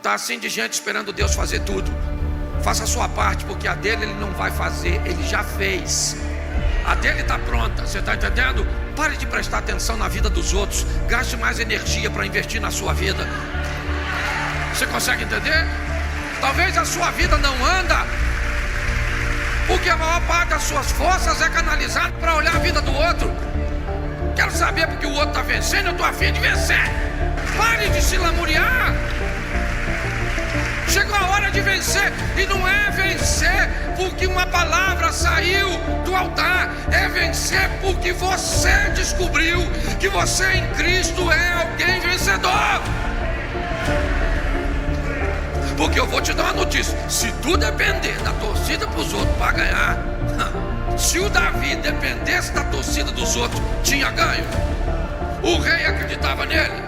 Está assim de gente esperando Deus fazer tudo. Faça a sua parte, porque a dele ele não vai fazer, ele já fez. A dele está pronta, você está entendendo? Pare de prestar atenção na vida dos outros. Gaste mais energia para investir na sua vida. Você consegue entender? Talvez a sua vida não anda porque a maior parte das suas forças é canalizada para olhar a vida do outro. Quero saber porque o outro está vencendo, eu estou a fim de vencer. Pare de se lamuriar. Chegou a hora de vencer. E não é vencer porque uma palavra saiu do altar. É vencer porque você descobriu que você em Cristo é alguém vencedor. Porque eu vou te dar uma notícia: se tu depender da torcida para os outros para ganhar, se o Davi dependesse da torcida dos outros, tinha ganho. O rei acreditava nele,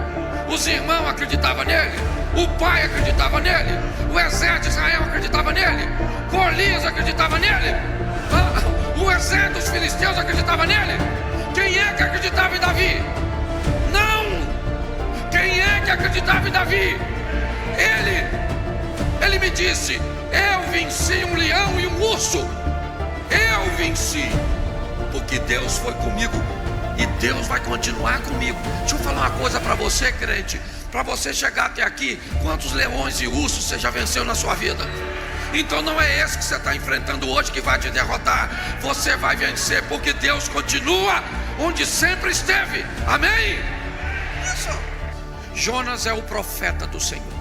os irmãos acreditavam nele, o pai acreditava nele, o exército de Israel acreditava nele, Golias acreditava nele, o exército dos filisteus acreditava nele. Quem é que acreditava em Davi? Não! Quem é que acreditava em Davi? Ele me disse: eu venci um leão e um urso. Eu venci, porque Deus foi comigo e Deus vai continuar comigo. Deixa eu falar uma coisa para você, crente. Para você chegar até aqui, quantos leões e ursos você já venceu na sua vida? Então não é esse que você está enfrentando hoje que vai te derrotar. Você vai vencer porque Deus continua onde sempre esteve. Amém? Isso. Jonas é o profeta do Senhor.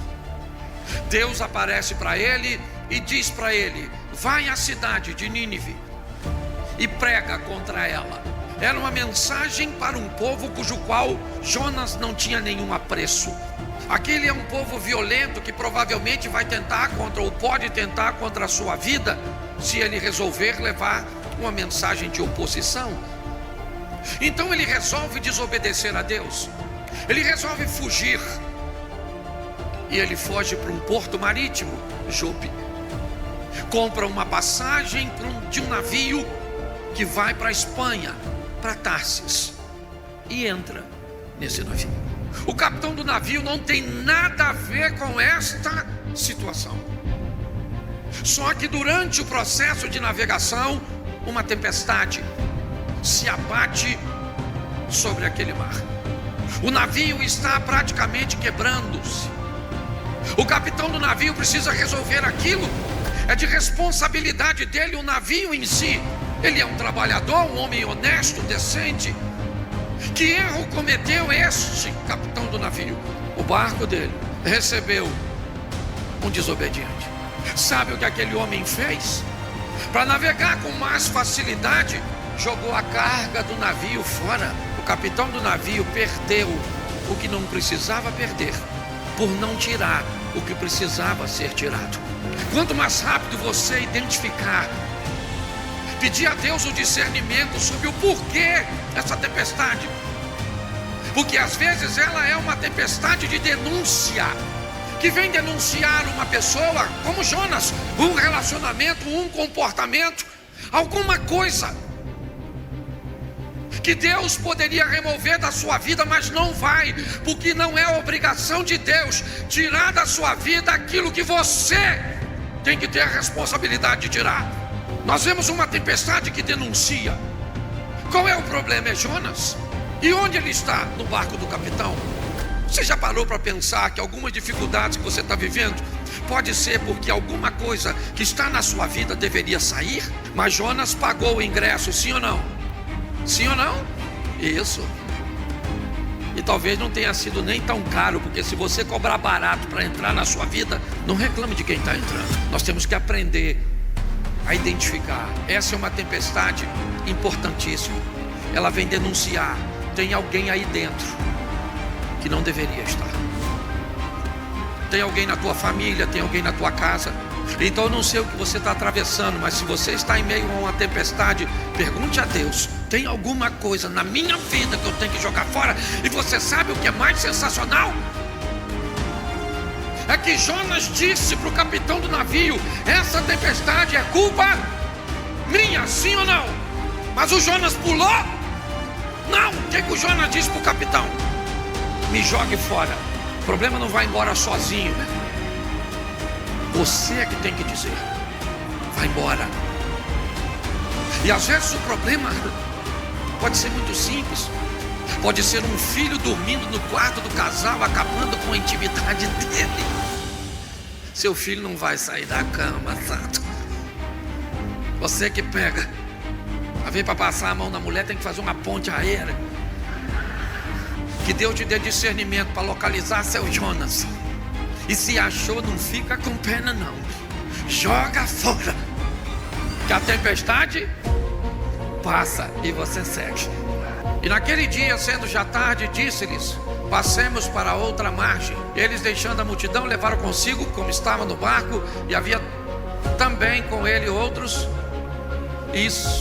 Deus aparece para ele e diz para ele: vai à cidade de Nínive e prega contra ela. Era uma mensagem para um povo cujo qual Jonas não tinha nenhum apreço. Aquele é um povo violento que provavelmente vai tentar contra, ou pode tentar contra a sua vida, se ele resolver levar uma mensagem de oposição. Então ele resolve desobedecer a Deus. Ele resolve fugir. E ele foge para um porto marítimo, Jope. Compra uma passagem de um navio que vai para a Espanha, para Tarsis, e entra nesse navio. O capitão do navio não tem nada a ver com esta situação. Só que durante o processo de navegação, uma tempestade se abate sobre aquele mar. O navio está praticamente quebrando-se. O capitão do navio precisa resolver aquilo. É de responsabilidade dele o navio em si. Ele é um trabalhador, um homem honesto, decente. Que erro cometeu este capitão do navio? O barco dele recebeu um desobediente. Sabe o que aquele homem fez? Para navegar com mais facilidade, jogou a carga do navio fora. O capitão do navio perdeu o que não precisava perder, por não tirar o que precisava ser tirado. Quanto mais rápido você identificar, pedir a Deus o discernimento sobre o porquê dessa tempestade, porque às vezes ela é uma tempestade de denúncia, que vem denunciar uma pessoa, como Jonas, um relacionamento, um comportamento, alguma coisa que Deus poderia remover da sua vida, mas não vai, porque não é obrigação de Deus tirar da sua vida aquilo que você tem que ter a responsabilidade de tirar. Nós vemos uma tempestade que denuncia. Qual é o problema? É Jonas. E onde ele está? No barco do capitão. Você já parou para pensar que algumas dificuldades que você está vivendo pode ser porque alguma coisa que está na sua vida deveria sair? Mas Jonas pagou o ingresso, sim ou não? Sim ou não? Isso. E talvez não tenha sido nem tão caro, porque se você cobrar barato para entrar na sua vida, não reclame de quem está entrando. Nós temos que aprender a identificar. Essa é uma tempestade importantíssima. Ela vem denunciar: tem alguém aí dentro que não deveria estar. Tem alguém na tua família, tem alguém na tua casa. Então eu não sei o que você está atravessando, mas se você está em meio a uma tempestade, pergunte a Deus: tem alguma coisa na minha vida que eu tenho que jogar fora? E você sabe o que é mais sensacional? É que Jonas disse para o capitão do navio: essa tempestade é culpa minha, sim ou não? Mas o Jonas pulou? Não. O que o Jonas disse para o capitão? Me jogue fora. O problema não vai embora sozinho, né? Você é que tem que dizer: vai embora. E às vezes o problema pode ser muito simples. Pode ser um filho dormindo no quarto do casal, acabando com a intimidade dele. Seu filho não vai sair da cama, santo. Você que pega, a vez para passar a mão na mulher, tem que fazer uma ponte aérea. Que Deus te dê discernimento para localizar seu Jonas. E se achou, não fica com pena não. Joga fora. Que a tempestade passa e você segue. E naquele dia, sendo já tarde, disse-lhes: passemos para outra margem. Eles, deixando a multidão, levaram consigo, como estava no barco, e havia também com ele outros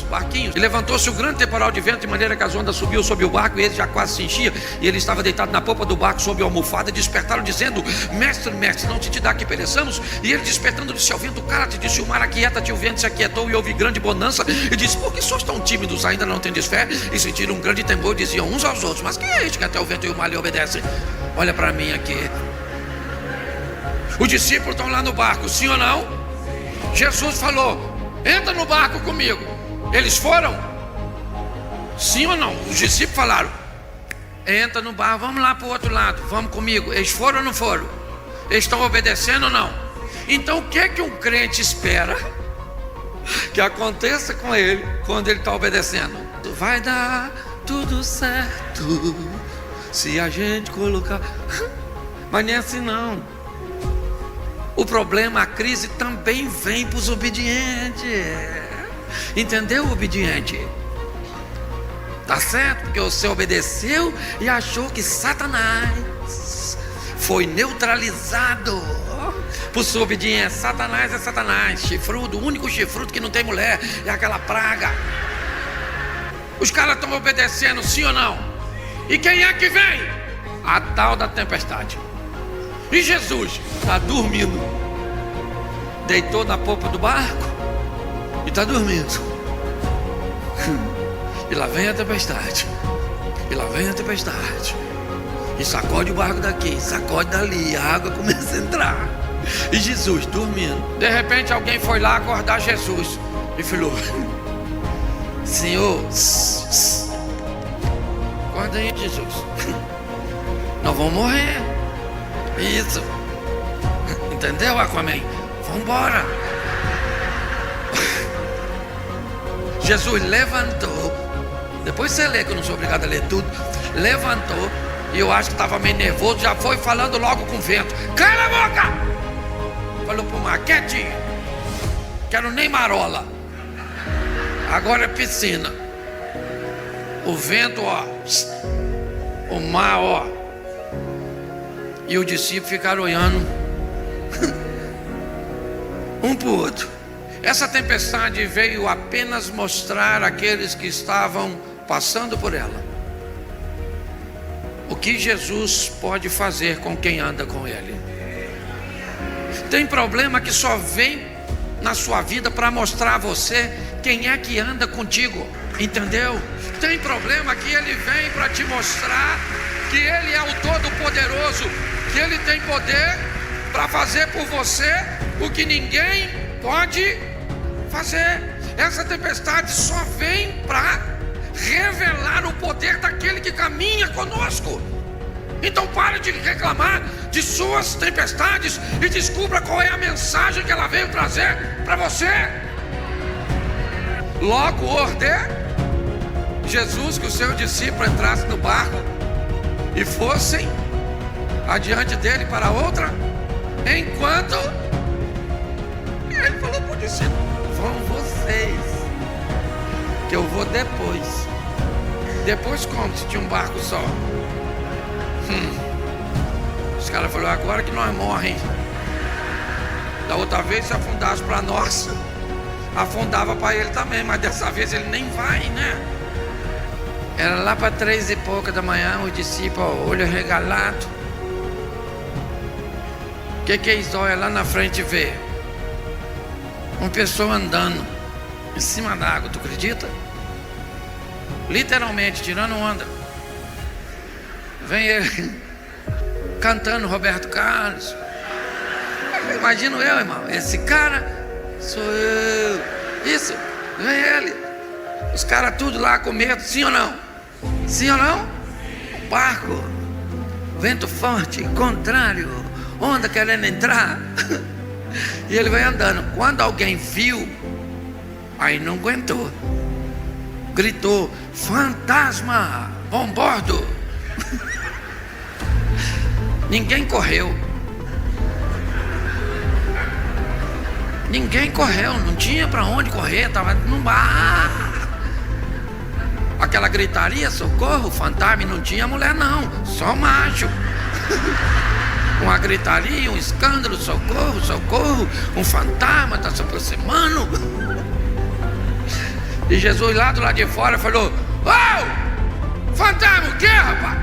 barquinhos. E levantou-se um grande temporal de vento, de maneira que as ondas subiam sobre o barco, e ele já quase se enchia. E ele estava deitado na popa do barco, sob a almofada, e despertaram, dizendo: mestre, mestre, não te dá que pereçamos? E ele, despertando, disse ao vento: cala-te. Disse o mar: aquieta-te. O vento se aquietou, e houve grande bonança. E disse: por que sois tão tímidos? Ainda não tendes fé? E sentiram um grande temor, e diziam uns aos outros: mas quem é este que até o vento e o mar lhe obedecem? Olha para mim aqui. Os discípulos estão lá no barco, sim ou não? Jesus falou: entra no barco comigo. Eles foram? Sim ou não? Os discípulos falaram: entra no barco, vamos lá para o outro lado, vamos comigo. Eles foram ou não foram? Eles estão obedecendo ou não? Então o que é que um crente espera que aconteça com ele quando ele está obedecendo? Vai dar tudo certo se a gente colocar. Mas não é assim não. O problema, a crise também vem para os obedientes. Entendeu, obediente? Tá certo? Porque você obedeceu e achou que Satanás foi neutralizado por sua obediência. Satanás é Satanás, chifrudo, o único chifrudo que não tem mulher, é aquela praga. Os caras estão obedecendo, sim ou não? E quem é que vem? A tal da tempestade. E Jesus está dormindo, deitou na popa do barco e está dormindo. E lá vem a tempestade, e lá vem a tempestade, e sacode o barco daqui, sacode dali, a água começa a entrar, e Jesus dormindo. De repente alguém foi lá acordar Jesus e falou: Senhor, acorda aí, Jesus, nós vamos morrer. Isso. Entendeu, Aquaman? Vambora. Jesus levantou. Depois você lê, que eu não sou obrigado a ler tudo. Levantou. E eu acho que estava meio nervoso. Já foi falando logo com o vento: cala a boca. Falou pro mar: quietinho, quero nem marola, agora é piscina. O vento, ó, o mar, ó. E os discípulos ficaram olhando um para o outro. Essa tempestade veio apenas mostrar àqueles que estavam passando por ela o que Jesus pode fazer com quem anda com Ele. Tem problema que só vem na sua vida para mostrar a você quem é que anda contigo, entendeu? Tem problema que ele vem para te mostrar que Ele é o Todo-Poderoso, que Ele tem poder para fazer por você o que ninguém pode fazer. Essa tempestade só vem para revelar o poder daquele que caminha conosco. Então pare de reclamar de suas tempestades e descubra qual é a mensagem que ela veio trazer para você. Logo ordenou Jesus que o seu discípulo entrasse no barco e fossem adiante dele para outra, enquanto ele falou para o discípulo: vão vocês, que eu vou depois. Depois como? Se tinha um barco só. Os caras falaram: agora que nós morremos. Da outra vez, se afundasse para nós, afundava para ele também, mas dessa vez ele nem vai, né? Era lá para 3 e pouca da manhã, os discípulos, olho regalado. O que eles olham lá na frente e vê? Uma pessoa andando em cima da água, tu acredita? Literalmente, tirando onda. Vem ele cantando Roberto Carlos. imagino eu, irmão. Esse cara sou eu. Isso, não é ele. Os caras tudo lá com medo, sim ou não? Sim ou não? Barco, vento forte, contrário, onda querendo entrar. E ele vai andando. Quando alguém viu, aí não aguentou, gritou: fantasma, bombordo. Ninguém correu. Ninguém correu, não tinha para onde correr, estava no mar. Aquela gritaria, socorro, fantasma, e não tinha mulher não, só macho. Uma gritaria, um escândalo, socorro, socorro, um fantasma está se aproximando. E Jesus lá do lado de fora falou: ô, fantasma o quê, rapaz?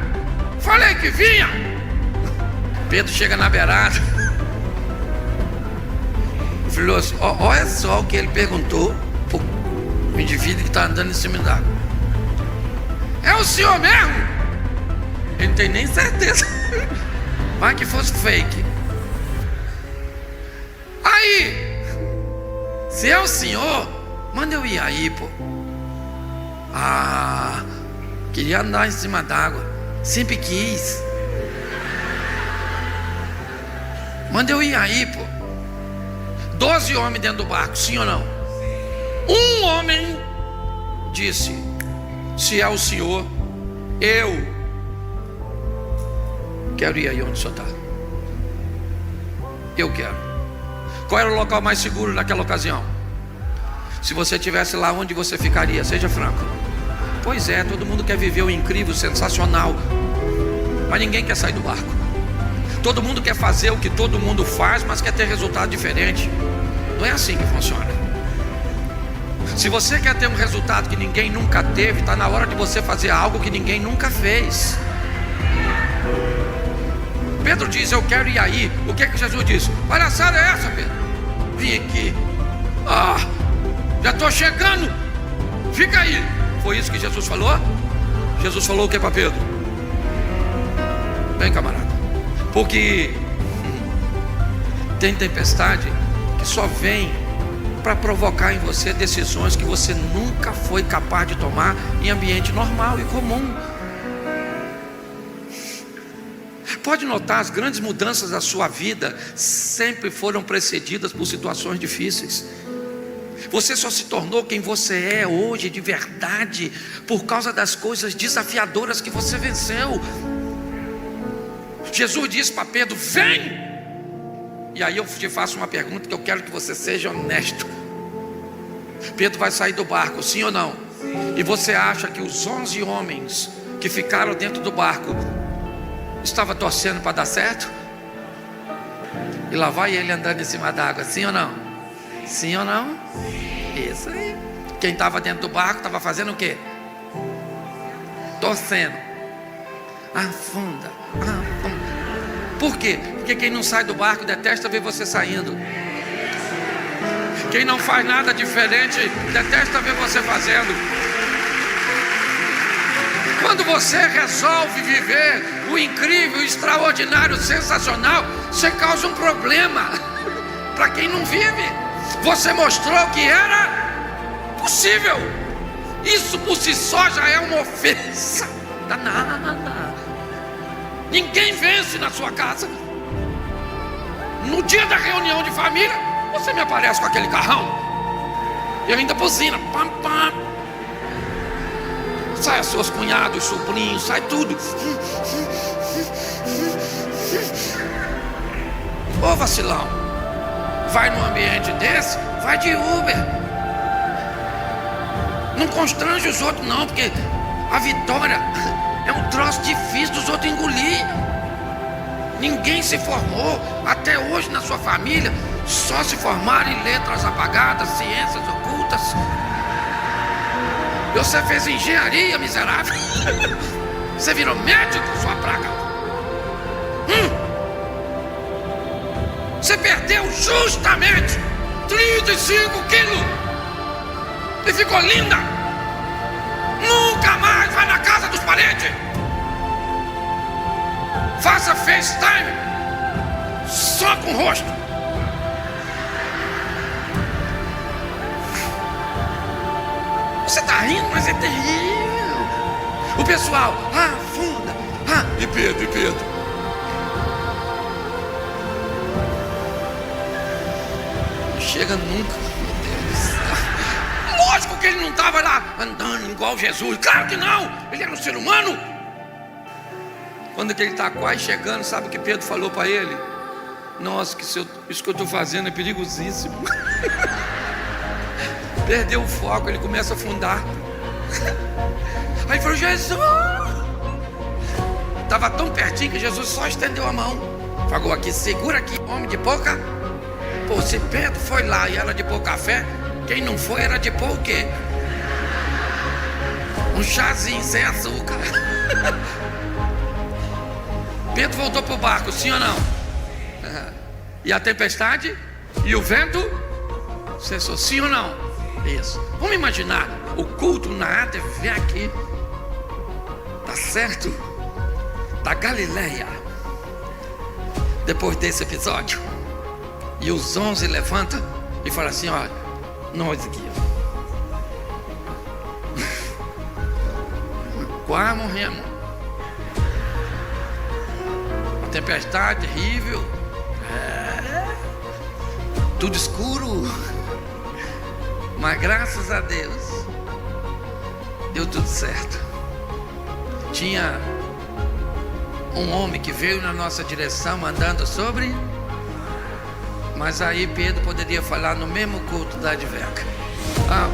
Falei que vinha. Pedro chega na beirada, falou assim: olha só o que ele perguntou para o indivíduo que está andando em cima d'água. É o senhor mesmo? Ele não tem nem certeza. Vai que fosse fake. Aí, se é o senhor, manda eu ir aí, pô. Ah, queria andar em cima d'água, sempre quis. Manda eu ir aí, pô. 12 homens dentro do barco, sim ou não? Um homem disse: se é o senhor, eu quero ir aí onde o senhor está. Eu quero. Qual era o local mais seguro naquela ocasião? Se você estivesse lá, onde você ficaria? Seja franco. Pois é, todo mundo quer viver o incrível, sensacional, mas ninguém quer sair do barco. Todo mundo quer fazer o que todo mundo faz, mas quer ter resultado diferente. Não é assim que funciona. Se você quer ter um resultado que ninguém nunca teve, está na hora de você fazer algo que ninguém nunca fez. Pedro diz: eu quero ir aí. O que é que Jesus disse? Palhaçada é essa, Pedro? Vim aqui. Ah, já estou chegando. Fica aí. Foi isso que Jesus falou? Jesus falou o que para Pedro? Bem, camarada, porque tem tempestade que só vem para provocar em você decisões que você nunca foi capaz de tomar em ambiente normal e comum. Pode notar, as grandes mudanças da sua vida sempre foram precedidas por situações difíceis. Você só se tornou quem você é hoje de verdade por causa das coisas desafiadoras que você venceu. Jesus disse para Pedro: vem! E aí eu te faço uma pergunta que eu quero que você seja honesto. Pedro vai sair do barco, sim ou não? E você acha que os 11 homens que ficaram dentro do barco estavam torcendo para dar certo? E lá vai ele andando em cima d'água, sim ou não? Sim ou não? Isso aí. Quem estava dentro do barco estava fazendo o quê? Torcendo. Afunda, afunda. Por quê? Porque quem não sai do barco detesta ver você saindo. Quem não faz nada diferente detesta ver você fazendo. Quando você resolve viver o incrível, o extraordinário, o sensacional, você causa um problema para quem não vive. Você mostrou que era possível. Isso por si só já é uma ofensa danada. Ninguém vence na sua casa. No dia da reunião de família, você me aparece com aquele carrão e ainda buzina, pam, pam. Sai os seus cunhados, sobrinhos, sai tudo. Ô vacilão, vai num ambiente desse, vai de Uber. Não constrange os outros não, porque a vitória é um troço difícil dos outros engolir. Ninguém se formou até hoje na sua família, só se formaram em letras apagadas, ciências ocultas. Você fez engenharia, miserável. Você virou médico, sua praga. Você perdeu justamente 35 quilos e ficou linda. Nunca mais vai na casa dos parentes. Faça FaceTime só com o rosto. rindo, mas é terrível. O pessoal, afunda. E Pedro. Não chega nunca, meu Deus do céu. Lógico que ele não estava lá andando igual Jesus. Claro que não, ele era um ser humano. Quando que ele está quase chegando, sabe o que Pedro falou para ele? Nossa, isso que eu estou fazendo é perigosíssimo. Perdeu o foco, ele começa a afundar. Aí falou, Jesus. Estava tão pertinho que Jesus só estendeu a mão. Falou aqui, segura aqui, homem de pouca. Pô, se Pedro foi lá e era de pouca fé, quem não foi era de pôr o quê? Um chazinho sem açúcar. Pedro voltou para o barco, sim ou não? E a tempestade? E o vento? Cessou, sim ou não? Isso. Vamos imaginar o culto na ATV aqui. Tá certo? Da Galileia. Depois desse episódio. E os 11 levantam e falam assim, olha, nós aqui, quase morremos. A tempestade terrível. Tudo escuro. Mas graças a Deus deu tudo certo. Tinha um homem que veio na nossa direção andando sobre. Mas aí Pedro poderia falar no mesmo culto da Adveca.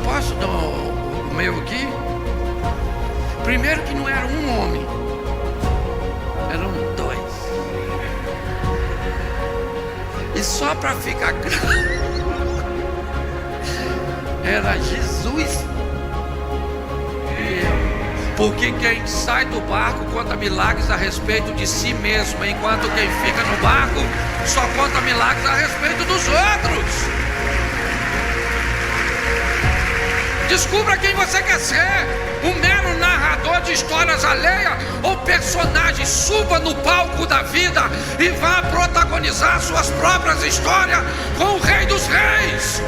Posso dar o meu aqui? Primeiro que não era um homem, eram 2. E só para ficar claro, era Jesus e eu. Porque quem sai do barco conta milagres a respeito de si mesmo, enquanto quem fica no barco só conta milagres a respeito dos outros. Descubra quem você quer ser. Um mero narrador de histórias alheias ou personagem. Suba no palco da vida e vá protagonizar suas próprias histórias com o Rei dos Reis.